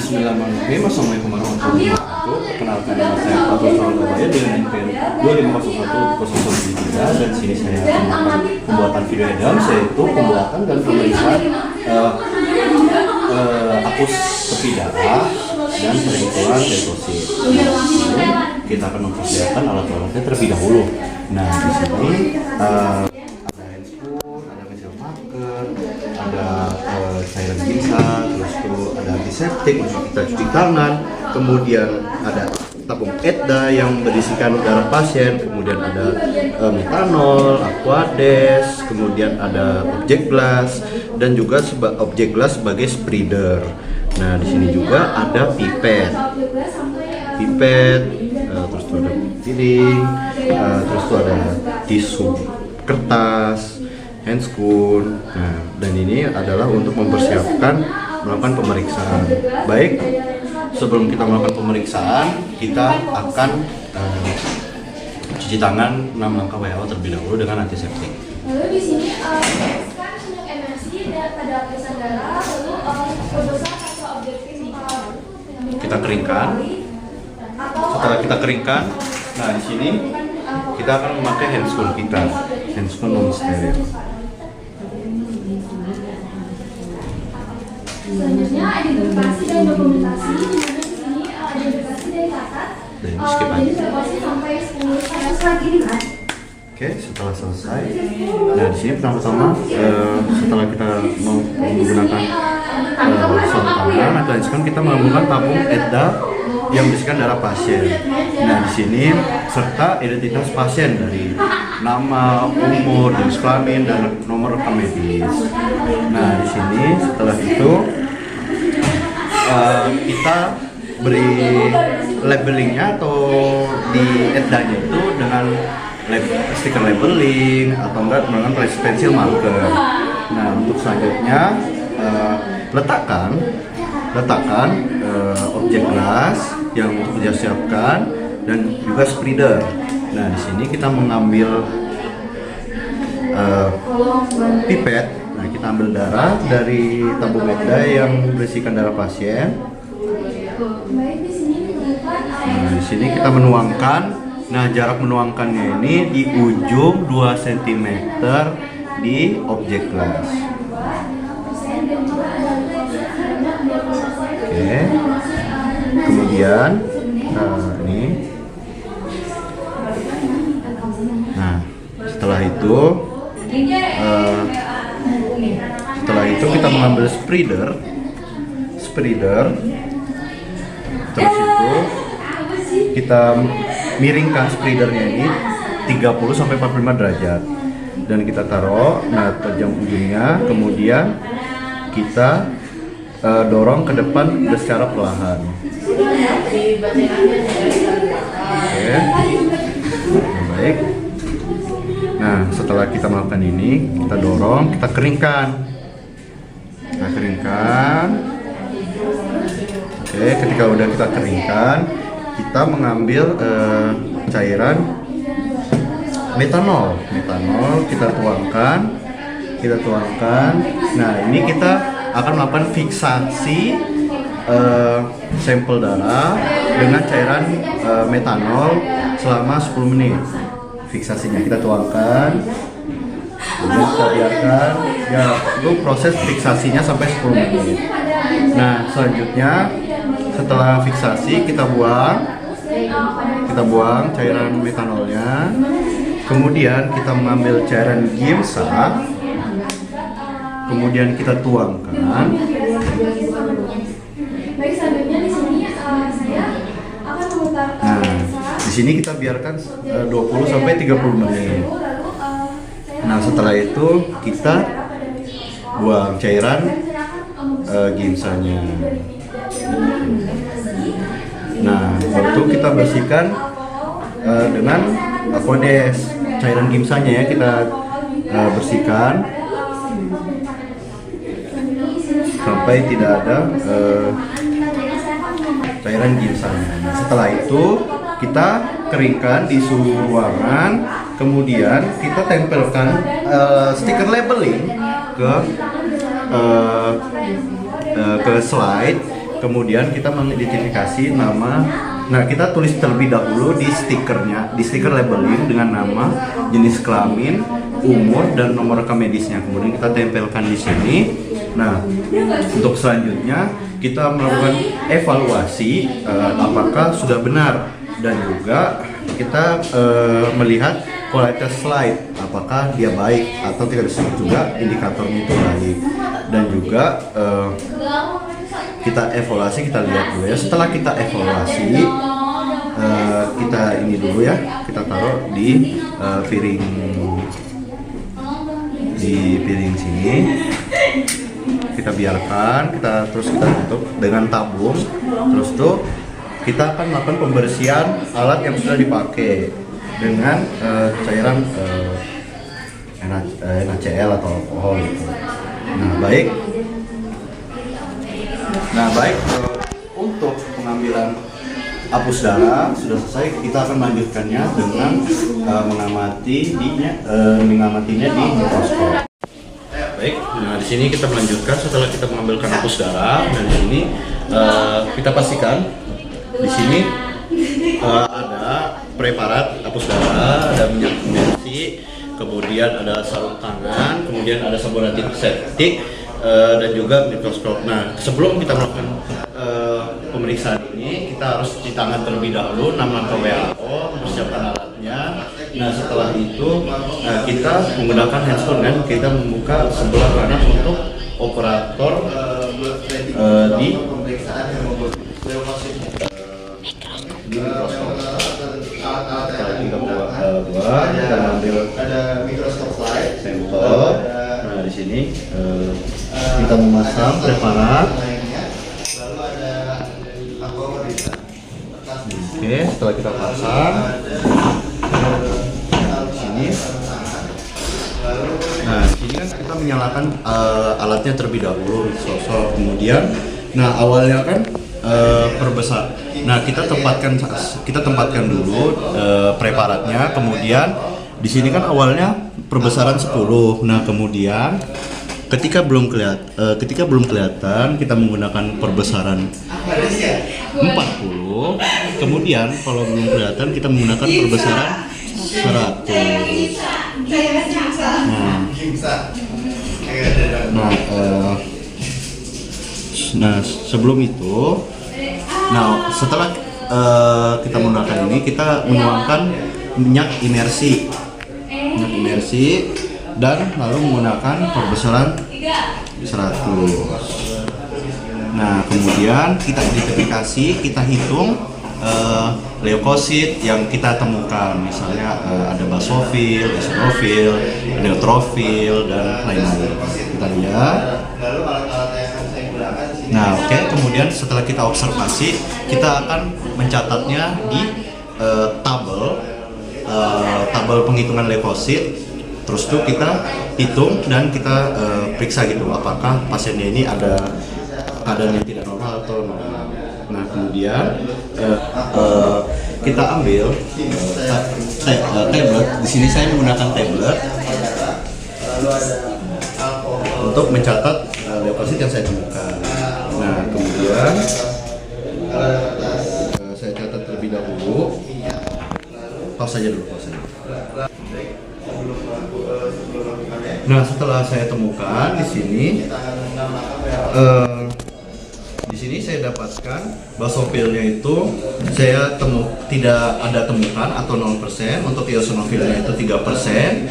Bismillahirrahmanirrahim. Assalamualaikum warahmatullahi wabarakatuh. Perkenalkan nama saya Fatul Surabaya dengan NPM 2501 dan sini saya akan melakukan pembuatan video Adams, yaitu pembuatan dan pemeriksaan apus tepi darah dan pengumpulan leukosit. Kita akan mempersiapkan alat-alatnya terlebih dahulu. Nah, di sini ada handspoon, ada kecil marker, ada cairan ginsa, terus tuh ada antiseptik untuk kita cuci tangan, kemudian ada tabung EDDA yang berisikan darah pasien, kemudian ada metanol, aquades, kemudian ada objek glass dan juga objek glass sebagai spreader. Nah, di sini juga ada pipet, terus tuh ada feeding, terus tuh ada tisu kertas, handscoon. Nah, dan ini adalah untuk mempersiapkan melakukan pemeriksaan. Baik, sebelum kita melakukan pemeriksaan, kita akan cuci tangan 6 langkah WHO terlebih dahulu dengan antiseptik. Lalu di sini kan suntik MRC dan pada lapisan darah, lalu pemeriksaan atau objektif kita keringkan. Setelah kita keringkan, nah di sini kita akan memakai handscoon kita, handscoon non steril. Selanjutnya identifikasi dan dokumentasi, di mana di sini identifikasi dan catat. Dan ini skip aja. Sampai 10 kan? Oke, setelah selesai. Nah, di sini pertama-tama setelah kita menggunakan sarung tangan, atau handscoon, kita menggabungkan tabung EDDA yang berisikan darah pasien. Nah, di sini serta identitas pasien dari nama, umur, jenis kelamin, dan nomor rekam medis. Nah, di sini setelah itu kita beri labelingnya atau di EDDA-nya itu dengan stiker labeling atau enggak menggunakan pensil marker. Nah, untuk selanjutnya letakkan objek glass yang untuk disiapkan dan juga spreader. Nah, di sini kita mengambil pipet. Nah, kita ambil darah dari tabung EDDA yang berisikan darah pasien. Nah, di sini kita menuangkan. Nah, jarak menuangkannya ini di ujung 2 cm di objek glass. Oke. Kemudian ini. Nah, setelah itu kita mengambil spreader. Terus itu kita miringkan spreadernya ini 30 sampai 45 derajat dan kita taruh tajam ujungnya, kemudian kita dorong ke depan secara perlahan. Oke. Baik. Nah, setelah kita melakukan ini, kita dorong, kita keringkan. Oke, ketika udah kita keringkan, kita mengambil cairan metanol, kita tuangkan. Nah, ini kita akan melakukan fiksasi sampel darah dengan cairan metanol selama 10 menit. Fiksasinya kita tuangkan, kemudian kita biarkan ya, itu proses fiksasinya sampai 10 menit. Nah, selanjutnya setelah fiksasi kita buang cairan metanolnya, kemudian kita mengambil cairan ginsa, kemudian kita tuangkan. Baik, selanjutnya di sini saya akan memutar. Nah, di sini kita biarkan 20 sampai 30 menit. Nah, setelah itu kita buang cairan ginsanya. Nah, waktu kita bersihkan dengan aquades, cairan ginsanya ya, kita bersihkan sampai tidak ada cairan ginsanya. Nah, setelah itu kita keringkan di suhu ruangan, kemudian kita tempelkan stiker labeling ke slide kemudian kita mengidentifikasi nama. Nah, kita tulis terlebih dahulu di stikernya, di stiker labeling dengan nama, jenis kelamin, umur, dan nomor rekam medisnya. Kemudian kita tempelkan di sini. Nah, untuk selanjutnya kita melakukan evaluasi apakah sudah benar, dan juga kita melihat kualitas slide, apakah dia baik atau tidak, disebut juga indikatornya itu baik. Dan juga kita evaluasi, kita lihat dulu ya. Setelah kita evaluasi, kita ini dulu ya, kita taruh di piring sini. Kita biarkan, kita tutup dengan tabung. Terus tuh kita akan melakukan pembersihan alat yang sudah dipakai dengan cairan NaCl atau alkohol gitu. Nah baik, untuk pengambilan hapus darah sudah selesai. Kita akan melanjutkannya dengan mengamatinya di mikroskop. Baik, nah di sini kita melanjutkan setelah kita mengambilkan hapus darah. Dan di sini kita pastikan di sini ada preparat hapus darah, ada minyak imersi, kemudian ada sarung tangan, kemudian ada sabun antiseptik, dan juga mikroskop. Nah, sebelum kita melakukan pemeriksaan ini, kita harus cuci tangan terlebih dahulu, 6 langkah WHO, mempersiapkan alatnya. Nah, setelah itu kita menggunakan handphone kan, kita membuka sebelah kanan untuk operator di mikroskop. Kita ambil mikroskop slide sampel. Nah, di sini kita memasang preparat. Oke, setelah kita pasang di sini. Nah, di sini kan kita menyalakan alatnya terlebih dahulu, kemudian, nah awalnya kan perbesar. Nah, kita tempatkan dulu preparatnya, kemudian di sini kan awalnya perbesaran 10. Nah, kemudian ketika belum kelihatan, kita menggunakan perbesaran 40. Kemudian kalau belum kelihatan, kita menggunakan perbesaran 100. Nah, sebelum itu, setelah kita menggunakan ini, kita menuangkan minyak imersi, dan lalu menggunakan perbesaran 100. Nah, kemudian kita identifikasi, kita hitung leukosit yang kita temukan, misalnya ada basofil, eosinofil, neutrofil, dan lain-lain. Kita lihat. Nah, oke. Kemudian setelah kita observasi, kita akan mencatatnya di tabel penghitungan leukosit. Terus tuh kita hitung dan kita periksa gitu, apakah pasiennya ini ada keadaan yang tidak normal atau normal. Nah, kemudian kita ambil tablet. Di sini saya menggunakan tablet untuk mencatat leukosit yang saya temukan. Nah, kemudian saya catat terlebih dahulu. Pause saja dulu. Nah, setelah saya temukan di sini, saya dapatkan basofilnya itu tidak ada temukan atau 0%, untuk eosinofilnya itu 3%,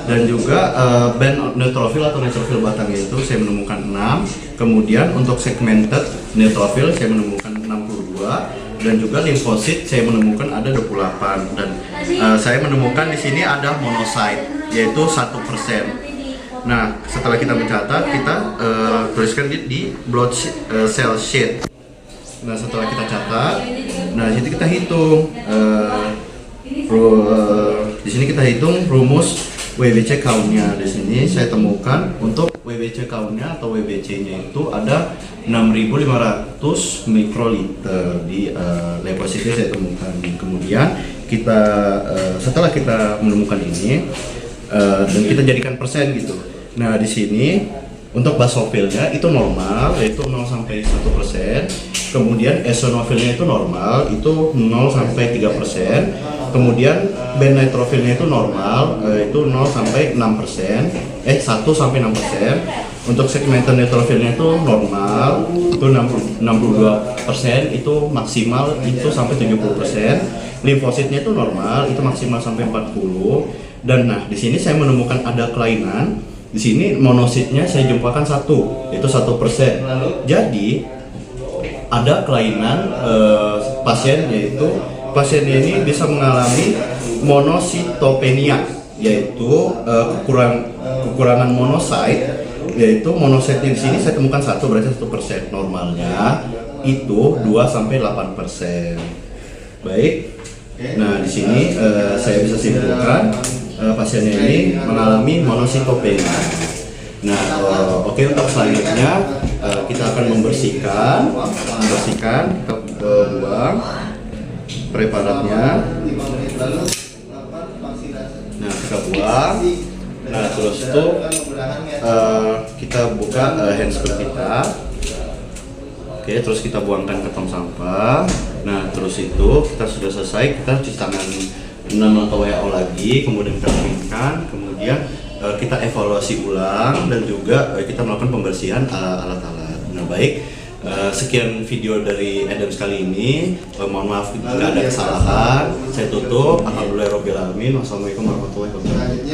dan juga band neutrofil atau neutrofil batangnya itu saya menemukan 6. Kemudian untuk segmented neutrofil saya menemukan 62, dan juga limfosit saya menemukan ada 28, dan saya menemukan di sini ada monocyte yaitu 1%. Nah, setelah kita mencatat, kita tuliskan di blood cell sheet. Nah, setelah kita catat, nah di situ kita hitung. Di sini kita hitung rumus WBC count-nya. Di sini saya temukan untuk WBC count-nya atau WBC-nya itu ada 6.500 mikroliter di leukosit saya temukan. Kemudian kita setelah kita menemukan ini dan kita jadikan persen gitu. Nah, di sini Untuk basofilnya itu normal, yaitu 0 sampai 1%. Kemudian eosinofilnya itu normal, itu 0 sampai 3%. Kemudian bennitrofilnya itu normal, itu 0 sampai 6%. 1 sampai 6%. Untuk segmented neutrofilnya itu normal, itu 62%, itu maksimal itu sampai 70%. Limfositnya itu normal, itu maksimal sampai 40. Dan nah, di sini saya menemukan ada kelainan. Di sini monositnya saya jumpakan 1, yaitu 1%. Jadi ada kelainan pasien, yaitu pasiennya ini bisa mengalami monositopenia, yaitu kekurangan monosit, yaitu monositnya di sini saya temukan 1, berarti 1%. Normalnya itu 2 sampai 8%. Baik. Nah, di sini saya bisa simpulkan pasiennya ini mengalami monositopenia. Nah, oke, untuk selanjutnya kita akan membersihkan, kita buang preparatnya. Nah, kita buang. Nah, terus itu kita buka handscoot kita. Oke, terus kita buangkan ke tong sampah. Nah, terus itu kita sudah selesai, kita cuci tangan 6 atau WO lagi, kemudian kita keringkan, kemudian kita evaluasi ulang dan juga kita melakukan pembersihan alat-alat. Nah, baik, sekian video dari Adams kali ini. Mohon maaf jika ada kesalahan. Saya tutup. Alhamdulillahirobbilalamin. Wassalamualaikum warahmatullahi wabarakatuh.